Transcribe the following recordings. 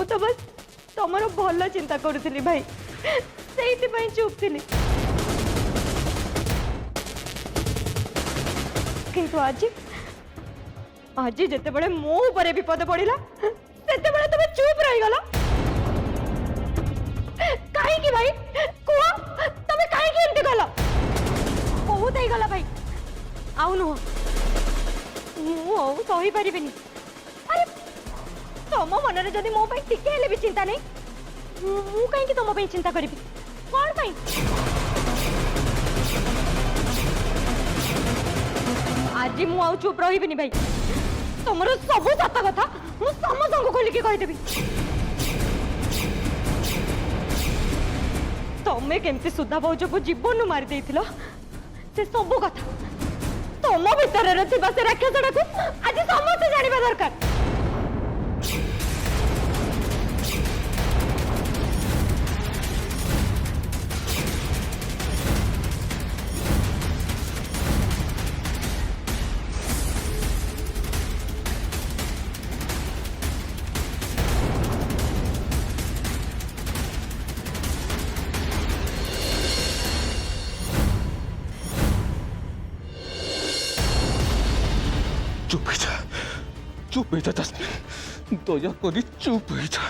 तो बस तुमर भल चिंता करुली भाई से चुप थी किंतु आज आज जिते बड़े मो ऊपर विपद पड़ा से तुम चुप रही गला कहीं भाई कुआ तुम कहीं एमती गल बहुत ही गला भाई आउ नुह मु सही पारि अरे तुम मन जदि मो टिके हेले भी चिंता नहीं मु कहीं तुम चिंता करी कौन पाई आज मु आउ चुप रही भाई तुम सब सत कथा मु समस्त को खोलिकी कहीदेवी तमें केमती सुधा भाज को जीवन मारी देथिलो से सब कथा तुम भीतर से राक्षसटा को आज समस्त जानिबा दरकार चुप जा जस्मिन दया करी चुप जा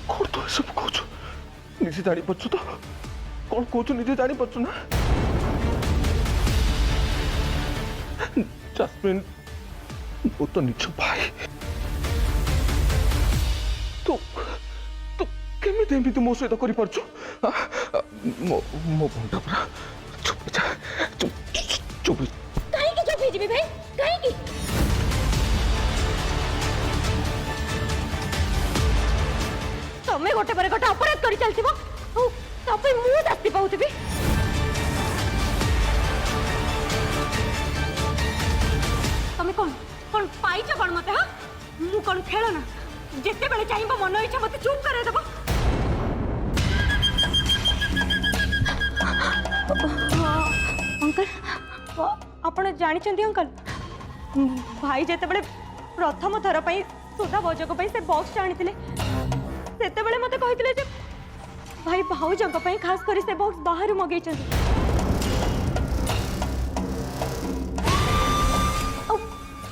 कौन तो सब कह निजे जानी पार्छ तो कौन कह निजे जानी पार्छ ना जस्मिन वो तो निज भाई तो तो केमिति एमती मो सहित कर पार्छ मो भंडा पूरा चुप जा चुप चुप काहे की चुप ही भाई काहे की तमे गोटे पर गोटे अपराध कर चलथिबो तपे मु जास्ती पाउथिबी तमे कौन कौन पाइछ कौन मते हां मु कौन खेल ना जेते बेले चाहिबो मन इच्छा मते चुप करे देबो अंकल आपण जानी अंकल भाई जिते बड़े प्रथम थर पर सुधा भौजक से बॉक्स आनी से मत कहते भाई भाउजक खास कर से बॉक्स बाहर मगे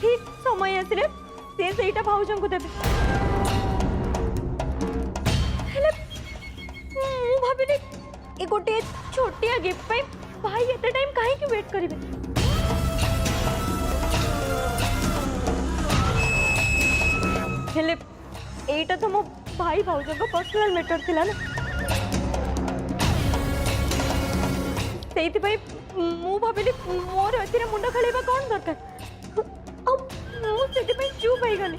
ठीक समय आसिले से भाउजों को देवे भाविली ए गोटे छोटिया गिफ्ट पे भाई एते टाइम काहे की वेट करिवे हेले एटा तो मो भाई भाउजो को पर्सनल मैटर थिला ना सेति भाई मु भाविली मोर एतिरे मुंडा खळेबा कोन दरकार अब मु सेति भाई चुप होई गली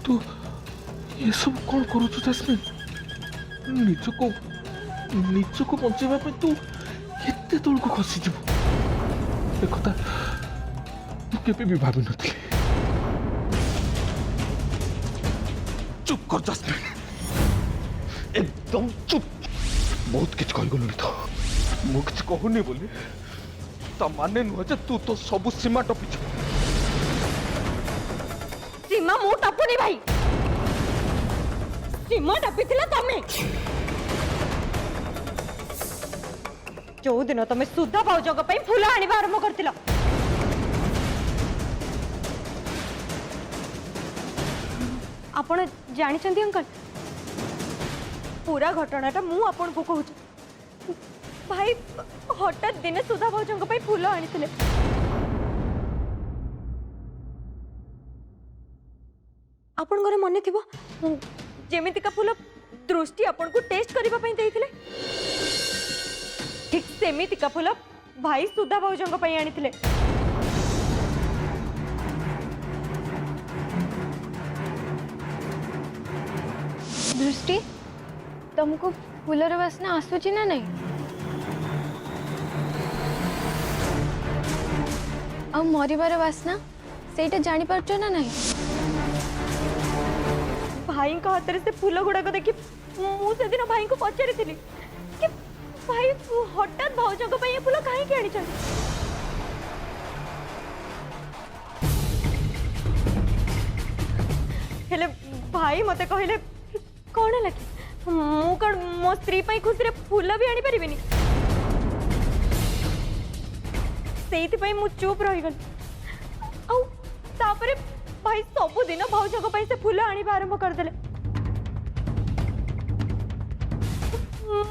तू ये सब कौन करू जस्मिन निज को बचाइबा पे तू केते तल को खसी जीव ए कथा तू केबे भी भाबी नथि चुप कर जस्मिन एकदम चुप बहुत किछ कहि गलु तो मु किछ कहूनी बोली ता माने नुह जे तू तो सब सीमा टपिछ सीमा मु टपुनी भाई सीमा टपिथिला तमे जो दिन तमे सुधा भाउजक पई फूल आनिबा आरंभ करथिला आपण जानिछंती अंकल पूरा घटनाटा मु आपण को कहूछ भाई हठात दिने सुधा भाउजक पई फूल आनिथिले आपण घरे मने थिबो जेमितिका फूल दृष्टि आपण को टेस्ट करिबा पई देइथिले ठीक सेमितिका फूल भाई सुधा भाउजक पई आनिथिले दृष्टि तुमको फूलर वासना आसुची ना नहीं आ मरिबार वासना सेटा जानी पारछो ना नहीं भाई हाथ में से फूल गुड़ाक देखी मुझे दिन भाई को पचारि कि भाई हठात भाउजों फूल कहीं आनी हेले भाई मते कहले कौन है कि मु कौन मो स्त्री खुशी फूल भी आनी पारिनी से मु चुप रही गली आउे भाई सबुदिन भाउजों से फूल आने आरंभ करदे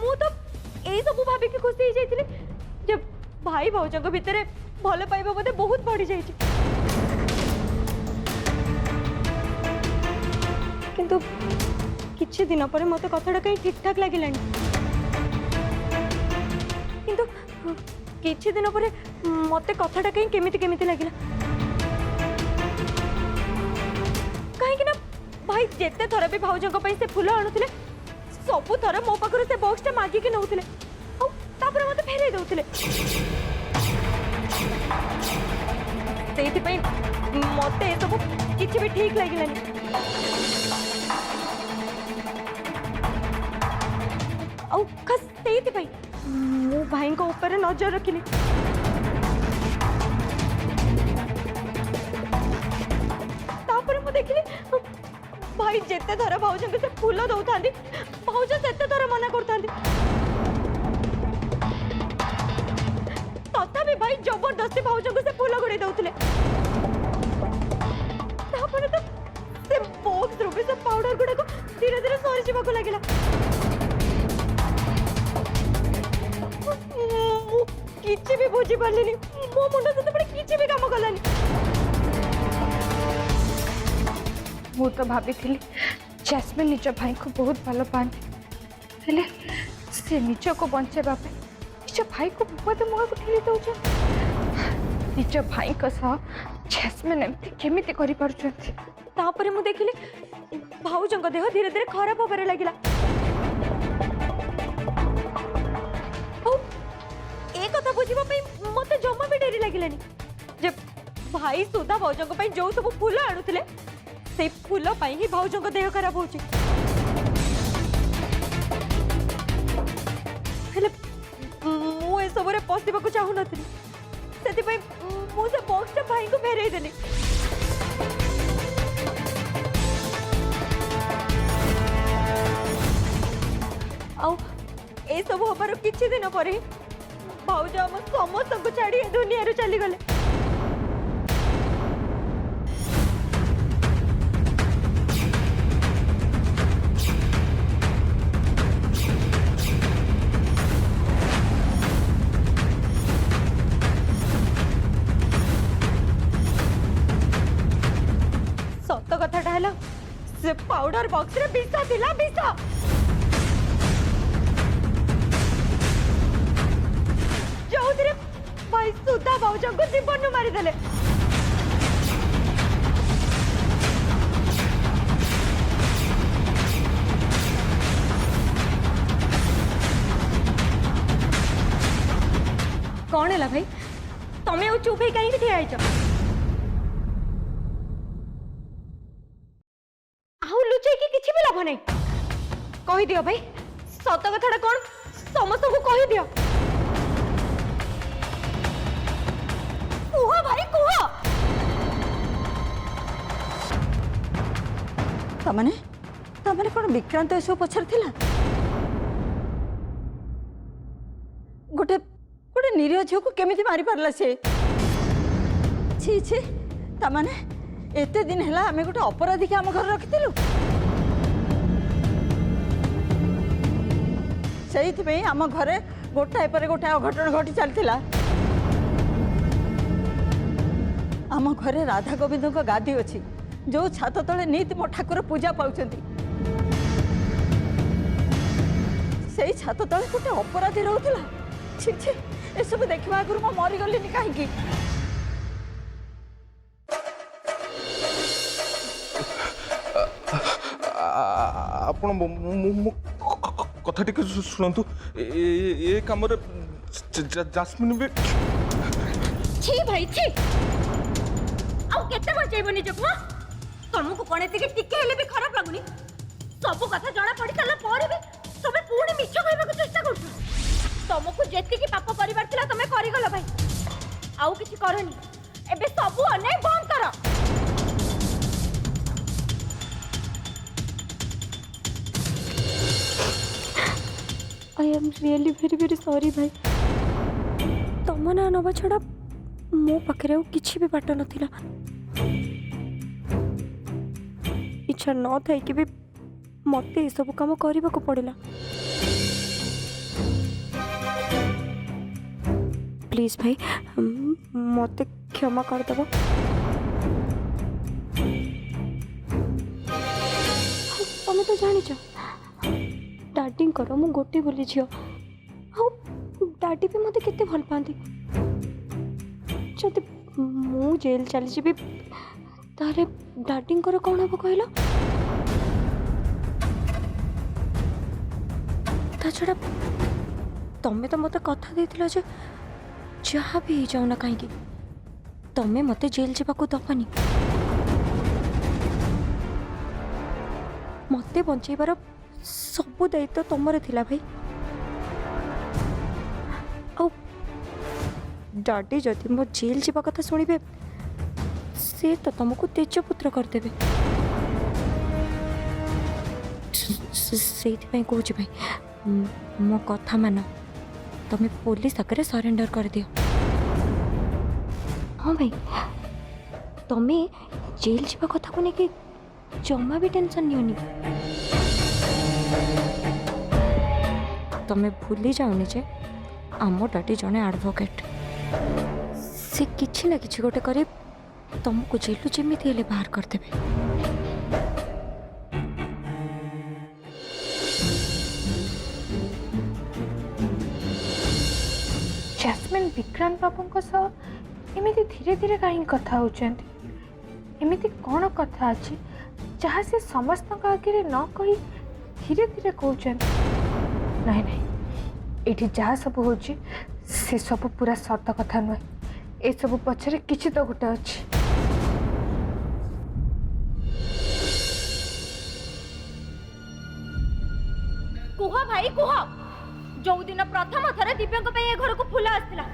मु तो यही सब भाविक खुशी हो जाती जब भाई भाउजों भितर भल पाइबा बोधे बहुत बढ़ी जाइए किंतु किछि दिन पर मत कथाटा कहीं ठीक ठाक लगे किंतु किछि दिन पर मत कथाटा कहीं केमिति केमिति लगिला कहीं ना भाई जेते थर भी भाउजों से फूल आणुले सबु थर मो पाखर से बॉक्सटा मागिक नौले मत फेरे दौले मत सब किसी भी ठीक लगे खास मु भाई ऊपर नजर रखिली मु देखिली भाई जेते थर भाउजों से फूल दौता भाउज से थर मना करता तथा भाई जबरदस्ती भाउजों से फूल गुड़े दौले तो से बॉक्स रू भी से पाउडर गुड़ाक धीरे धीरे सरी जावाक लगिला किसी भी बुझी पार्ली मो मुंड से किसी भी काम कलानी मु तो भाभी जैस्मिन निज भाई को बहुत भल पाते से निज को बचाइबा निज भाई को विपद मुह को ठेली दौर निज भाई जैस्मिन एमती केमिति करि पारुछंती तापर मु देखिली भाउजों देह धीरे धीरे खराब होबार लगिला ए कथा बुझिबा मते जम्मा भी डेरी लगिलानी जब भाई सुधा भाउजों जो सब फूल आणुले से फूल ही भाउजों देह खराब हो सब पशिबा चाहू नी से मुझे बॉक्सटा भाई को फेरई देली ए सब हबार किछि दिन पर भाउज आम समस्त को छाड़ी दुनिया रू चली गले सत कथाटा है से पाउडर बॉक्स रे बिसा थिला बिसा जो भाई सुधा भाउजों को जीवन मारिदेले कौन है भाई तमें वो चुप कहीं ठिया लुचे कि किसी भी लाभ नहीं कही दियो भाई सत कथाटा कौन समस्त को कही दियो कुह भाई कुह तमने तमने कौन विक्रांत ए सब पछर थिला गोटे गोटे निरीह झील को केमिति मारी पारला से छी छी तमने एते दिन हैला हमें गोटे अपराधी के आम घर रखिलु से आम घरे गोटाए पर गोटाए अघटन घटी चलता आम घरे राधा गोविंद गादी अच्छी जो छात तले नीति मो ठाकुर पूजा पाउछंती से छात तले गोटे अपराधी रहूला छी छी ए सब देखा आगुरी मो मरीगली कहीं आपण कथा टिके शुणु ए कम जास्मिन भी छी भाई छी आउ केते बचैबो निज को तुमको कोने टिके टिके हेले भी खराब लागुनी सब कथा जना पड़ी सारा पर भी तमे पूरी मिछ कहबा चेष्टा करछु तुमको जेति की पाप परिवार थिला तमे करि गलो भाई आउ किछि करनी एबे सब अने बंद करो I am really very very sorry भाई तुम ना नवा छड़ा मो पाखे आ किसी भी बाट नाला इच्छा न थी कि भी मत ये सब कम करने को पड़ेगा प्लीज भाई मत क्षमा करदेव तुम तो जाच डाडी मु गोटे बोली झी डाडी भी मत के भल पाती जदि मु जेल चली जी तारे डाडी कौन हम कहल ता छड़ा तमें तो मत कथा देथिला जे जहाँ भी हो जाऊ ना कहीं तमें मत जेल जावाक दबनी मत बंचेबार सब दायित्व तुमर थिला भाई आ डाडी जदि मो जेल जावा कथा शुणिबे से तो तुमको तेजपुत्र करदेवे से कहूँ भाई मो कथा मान तुम्हें पुलिस आगे सरेंडर कर दियो हाँ भाई तुम्हें जेल जावा कथा को लेकिन जमा भी टेंशन नहीं तुम्हें भूली जाऊनी जे आम डाडी जने एडवोकेट से किछि ना किछि गोटे करे तुमको जेलू जमीती हेले बाहर करदेवे जैस्मिन विक्रांत बाबू सह एमती धीरे धीरे कहीं कथा होती कौन कथा अच्छी जहाँ से समस्त आगे न कही धीरे धीरे कहते नहीं नहीं ये जहाँ सब हो से सब पूरा सत कथा नुहे ए सब पछरे किछि तो गोटे अच्छी कुह भाई कुह जो दिन प्रथम थर दिव्यांग पे घर को फूल आसला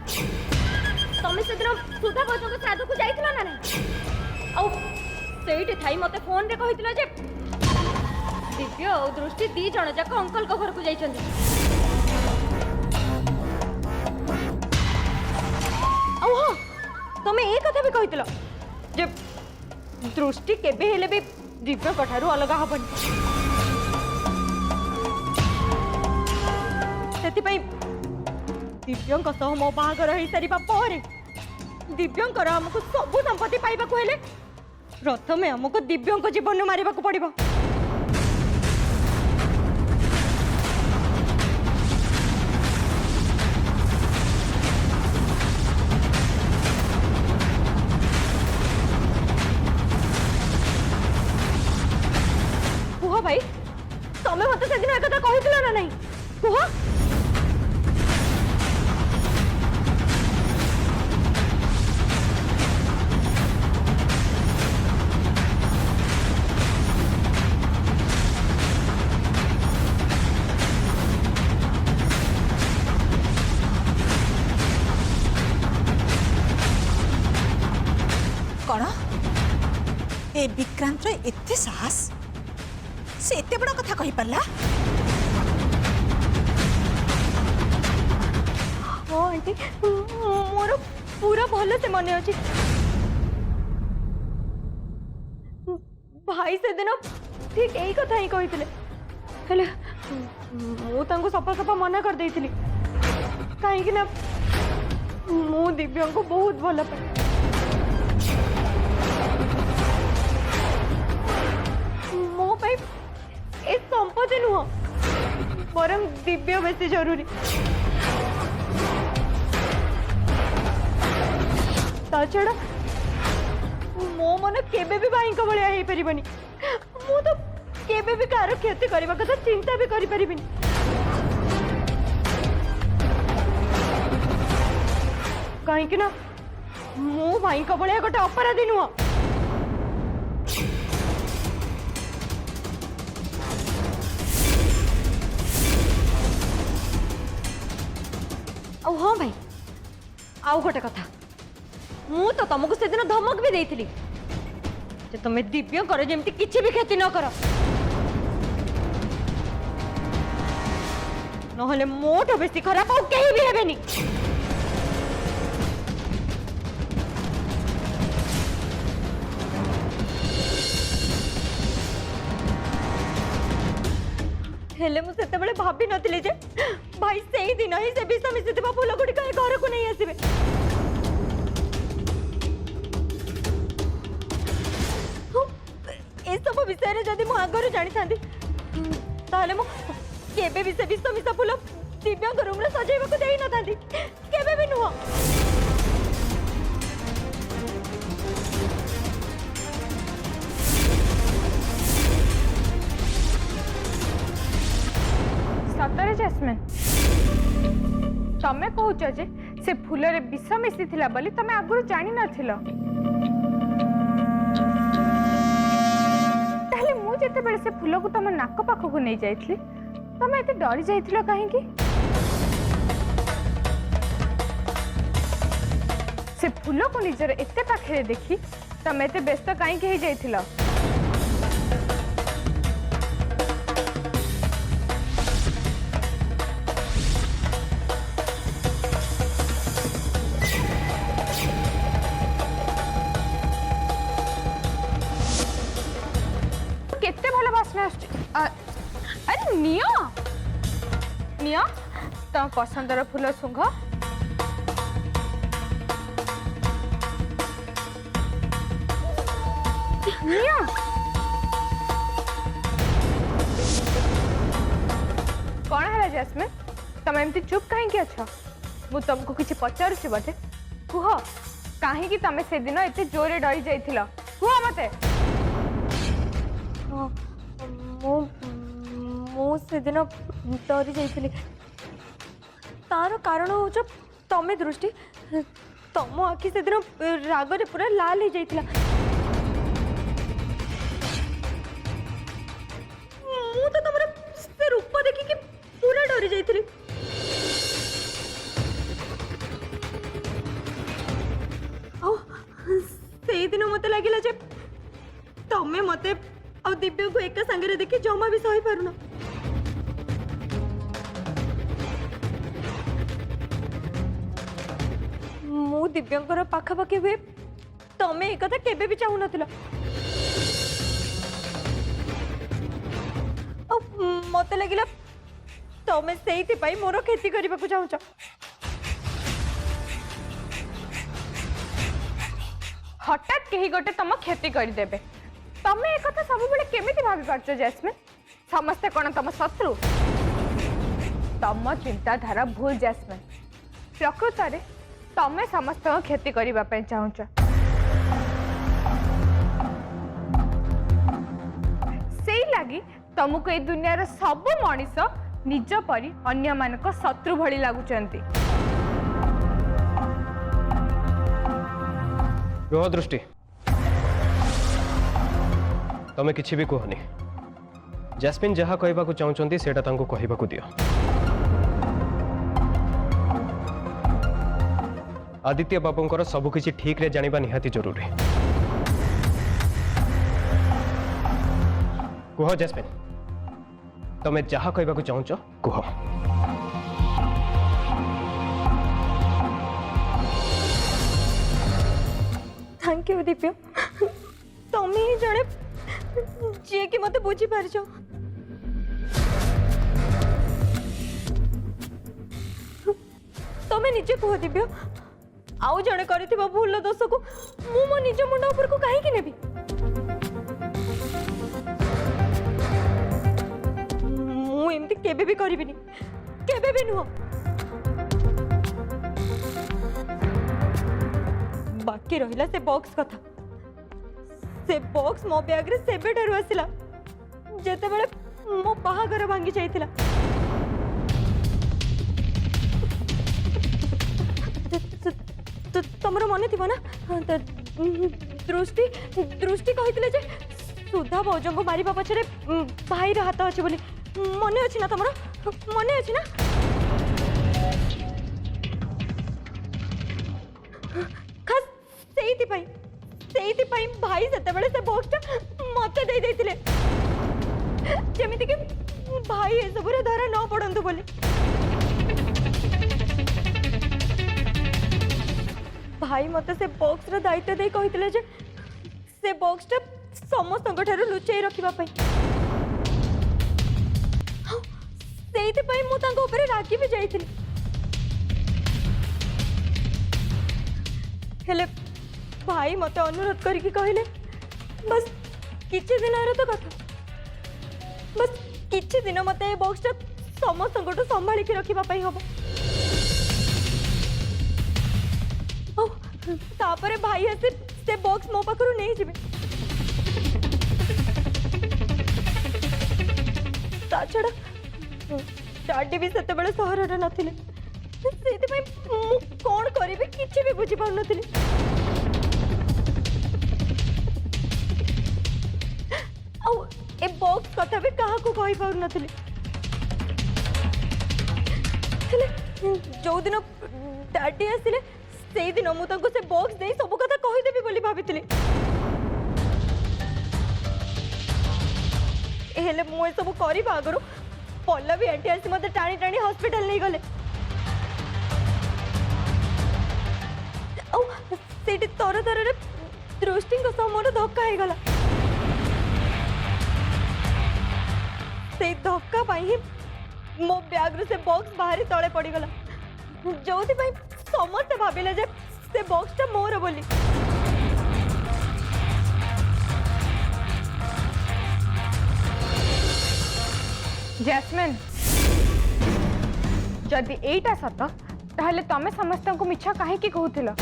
तमें से दिन सुधा भोजन श्राद्ध को जाइथिला ना नहीं औ सेठी थाई मते फोन रे कहिथिला जे दिव्य और दृष्टि दी जण जाक अंकल को घर को जाइछन्ती औ हां तमें ए कथा भी कहिथिला जे दृष्टि केबे हेले भी दिव्य कठारु अलग हबनी दिव्यंक सह मो बाहागर हो सारा पर दिव्यंकर आमको सब संपत्ति पाइबा हेले प्रथमे आमको दिव्यंक जीवन मारिबा को पड़िबो कुह भाई तमें मत से दिन एक कथा कहिथिला ना नहीं कुह कौन ए विक्रांत एते साहस से एते बड़ा कथा कही पारला हाँ आंटी मोर पूरा भल से मन अच्छी भाई से दिन ठीक यही कथा ही कही हेले मु सफा सफा मना कर देइथिली कहीं ना मु दिव्या को बहुत भल पाए मो पाई ए संपत्ति नुह बरं दिव्य बेसी जरूरी ता छड़ा मो मन केबे भी भाई का भलिया हे परिबनी मु तो केबे भी कार क्षति करबा कथा चिंता भी करि परिबिनी कहीं कि ना मो भाई का भलिया गोटे अपराधी नुह आउ गोटे कथा मु तो तुमको से दिन धमक भी देइथिली जे तुम दिव्य कर जेमती किछि भी क्षति न कर नहले मोटो बेसी खराब आउ केही भी हेबेनी। हेले मु सेतेबेले भाभी नथिले जे भाई सेही दिन ही से विष मिसिथिबा फूल गुडी कहे घर को नहीं आसीबे। ए सब विषय रे जदी मु आगरो जानि थांदी ताले मु केबे भी से विष मिसा फूल दिव्य रूम रे सजाइबा को देई न थांदी केबे भी नुह। सतरे जैस्मिन तमे कहूच जे से फूल रे विष मिसी थिला बोली तमे आगुर जानि नथिलो ताले मु जेते बेले से फूल को तम नाक पाखो नहीं जाइथली तमे एते डरी जाइथिलो काहे की से फूल को निजर एते पाखे देखी तमे एते व्यस्त काहे की जाइथिलो। केते भल बासना अरे नियो नियो तम पसंदर फूल सुंघ नियो कौन है जैस्मिन तम एमती चुप कहीं अच्छा मु तुमको किसी पचारुची बोधे कुह कहीं तमे से दिन एते जोरे डरी जाइथिलो कुह मते। मु से दिन डरी जाइथिली तार कारण हो तमे दृष्टि तम आखि से दिन रागरे पूरा लाल हो जाइथिला मु तो तमरा से रूप देखि कि पूरा डरी जाइथिली। ओ से दिन मते लागिला जे तमे मते और दिव्य को एक संगे देखी जमा भी सही पारुना मु दिव्यंकर पाखापाखि हुए तमे एक कथा केबे भी चाहू नथिला मते लगिला तमे सेहिति पाई मोर खेती करबा को चाहू हठात कहीं गोटे तुम क्षति करदेबे तमे एक कथा सब बेले केमिति भाबी पारछ जैस्मिन समस्ते कोन तम शत्रु तम चिंताधारा भूल जैस्मिन प्रकृत रे तमे समस्त क्षति करबा पे चाहूछ सेई लागी तुमको ए दुनिया रे सब मनीष निज परी अन्य मानक शत्रु भली लागुचंती। रुह दृष्टि तमें किसी भी कहनी जैस्मिन जहाँ कहवाक चाहूँगी से कहवाक दियो। आदित्य बाबूंकर सबकिछि ठीक रे जानिबा निहाती जरूरी। कह जैस्मिन तमें जहाँ कहवाक चाहूँच कह। थैंक यू दिव्य तमे ही जड़े जी कि मते बुझी पारछ तमे निजे कह दिव्य आउ जड़े करथिबा भूल दोष को मु मो निज मुंड ऊपर को काहे कि नेबी मु एमती केबे भी करबिनी केबे भी नुह। बाकी रहिला से बॉक्स कथा से बॉक्स मो बैग रे सेबे डर आसिला जेते बेले मो बाहागर भांगी जाइतिला तमरो मने थिबो ना दृष्टि दृष्टि कहितले जे सुधा भौजंग को मारिबा पछरे भाई रो हाथ अछि बोली मने अछि ना तमरो मने अछि ना खास ସେଇଥିପାଇଁ ଭାଇ ସେତେବେଳେ ସେ ବକ୍ସଟା ମତେ ଦେଇ ଦେଇଥିଲେ ଯେମିତିକି ଭାଇ ଏସବୁରେ ଧରା ନ ପଡ଼ନ୍ତୁ ବୋଲି। ଭାଇ ମତେ ସେ ବକ୍ସର ଦାୟିତ୍ୱ ଦେଇ କହିଥିଲେ ଯେ ସେ ବକ୍ସଟା ସମସ୍ତଙ୍କ ଠାରୁ ଲୁଚେଇ ରଖିବା ପାଇଁ। ସେଇଥିପାଇଁ ମୁଁ ତାଙ୍କ ଉପରେ ରାଗି ବି ଯାଇଥିଲି। हेले भाई मते अनुरोध करके कहले बस किछि दिन तो कथा बस किछि दिन मते ए बॉक्स समस्त संभाली के रखिबा पई हबो। तापरे भाई आसे से बॉक्स मो पाखरु नहीं जिबे। ता छड़ा डाडी भी सेते बेले सहर रे नथिले सेति पई मु कोन करिबे किछि भी बुझी पाउ नथिले। औ ए बॉक्स कथा भी काहा को कहि पाउ नथिले। हेले जो दिन डाडी आसिले सेई दिन मु तांको से बॉक्स देई सब कथा कहि देबी बोली भाबितिले। हेले मु ए सब करिबा आगरो पल्लवी आंटी आसी मते टाणी टाणी हॉस्पिटल नहीं गले। सेठी तर तर दृष्टि मोर धक्का हो गला। से धक्का ही मो बैग से बॉक्स बाहर तले पड़गला जो समस्त भाविले जे से बॉक्सटा मोर बोली। जैस्मिन जदि एटा सत ताहले तमे समस्त को मिछा काहे की कहूथिलो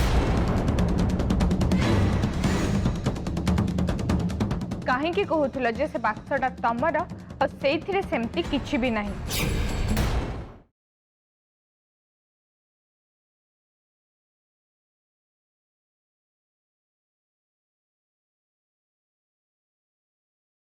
काहे की कहूथिलो जे से बाक्सटा तमर और सेइथिरे सेमती किछि भी नहीं।